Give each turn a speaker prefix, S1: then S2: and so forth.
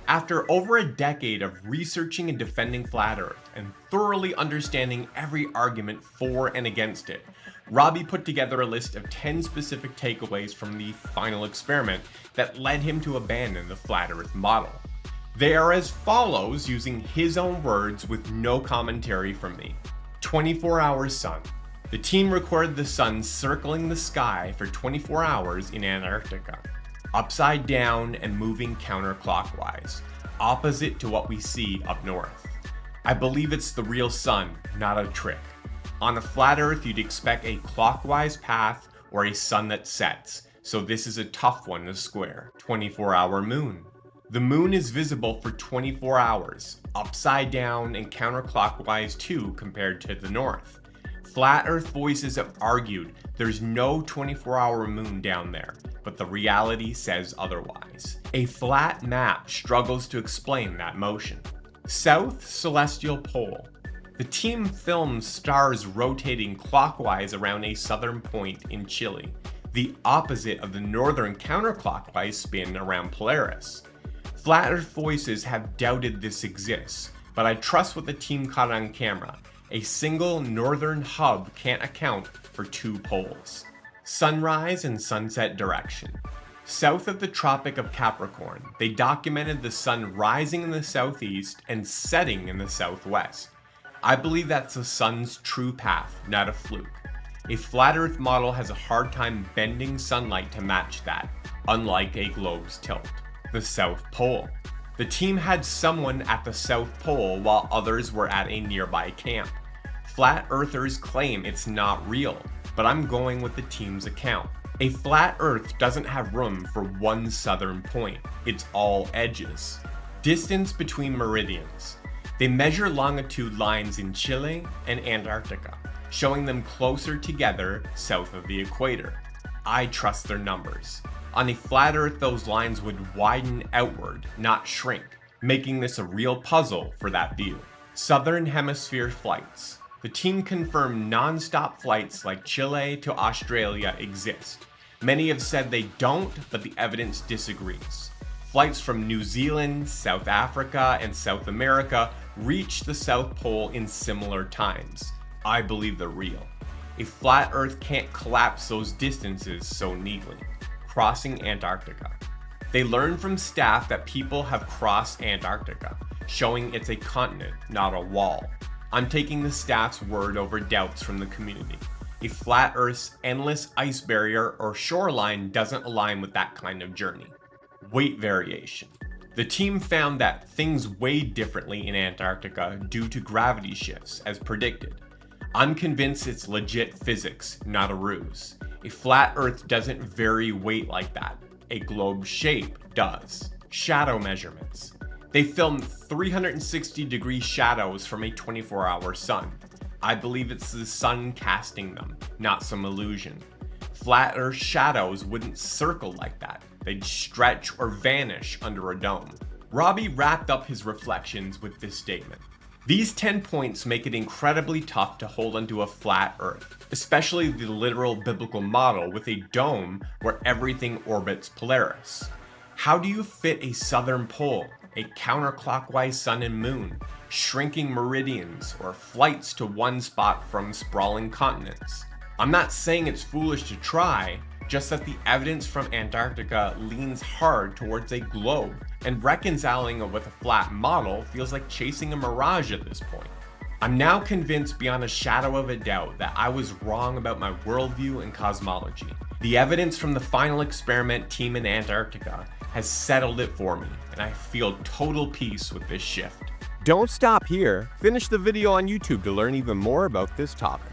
S1: After over a decade of researching and defending Flat Earth and thoroughly understanding every argument for and against it, Robbie put together a list of 10 specific takeaways from the final experiment that led him to abandon the Flat Earth model. They are as follows, using his own words with no commentary from me. 24-hour sun. The team recorded the sun circling the sky for 24 hours in Antarctica, upside down and moving counterclockwise, opposite to what we see up north. I believe it's the real sun, not a trick. On a flat Earth, you'd expect a clockwise path or a sun that sets, so this is a tough one to square. 24-hour moon. The moon is visible for 24 hours, upside down and counterclockwise too compared to the north. Flat Earth voices have argued there's no 24-hour moon down there, but the reality says otherwise. A flat map struggles to explain that motion. South celestial pole. The team films stars rotating clockwise around a southern point in Chile, the opposite of the northern counterclockwise spin around Polaris. Flat Earth voices have doubted this exists, but I trust what the team caught on camera. A single northern hub can't account for two poles. Sunrise and sunset direction. South of the Tropic of Capricorn, they documented the sun rising in the southeast and setting in the southwest. I believe that's the sun's true path, not a fluke. A flat Earth model has a hard time bending sunlight to match that, unlike a globe's tilt. The South Pole. The team had someone at the South Pole while others were at a nearby camp. Flat Earthers claim it's not real, but I'm going with the team's account. A flat Earth doesn't have room for one southern point, it's all edges. Distance between meridians. They measure longitude lines in Chile and Antarctica, showing them closer together south of the equator. I trust their numbers. On a flat Earth, those lines would widen outward, not shrink, making this a real puzzle for that view. Southern Hemisphere flights. The team confirmed non-stop flights like Chile to Australia exist. Many have said they don't, but the evidence disagrees. Flights from New Zealand, South Africa, and South America reach the South Pole in similar times. I believe they're real. A flat Earth can't collapse those distances so neatly. Crossing Antarctica. They learned from staff that people have crossed Antarctica, showing it's a continent, not a wall. I'm taking the staff's word over doubts from the community. A flat Earth's endless ice barrier or shoreline doesn't align with that kind of journey. Weight variation. The team found that things weighed differently in Antarctica due to gravity shifts, as predicted. I'm convinced it's legit physics, not a ruse. A flat Earth doesn't vary weight like that. A globe's shape does. Shadow measurements. They filmed 360-degree shadows from a 24-hour sun. I believe it's the sun casting them, not some illusion. Flat Earth shadows wouldn't circle like that. They'd stretch or vanish under a dome. Robbie wrapped up his reflections with this statement. These 10 points make it incredibly tough to hold onto a flat Earth, especially the literal biblical model with a dome where everything orbits Polaris. How do you fit a southern pole, a counterclockwise sun and moon, shrinking meridians, or flights to one spot from sprawling continents? I'm not saying it's foolish to try, just that the evidence from Antarctica leans hard towards a globe, and reconciling it with a flat model feels like chasing a mirage at this point. I'm now convinced beyond a shadow of a doubt that I was wrong about my worldview and cosmology. The evidence from the final experiment team in Antarctica has settled it for me, and I feel total peace with this shift.
S2: Don't stop here. Finish the video on YouTube to learn even more about this topic.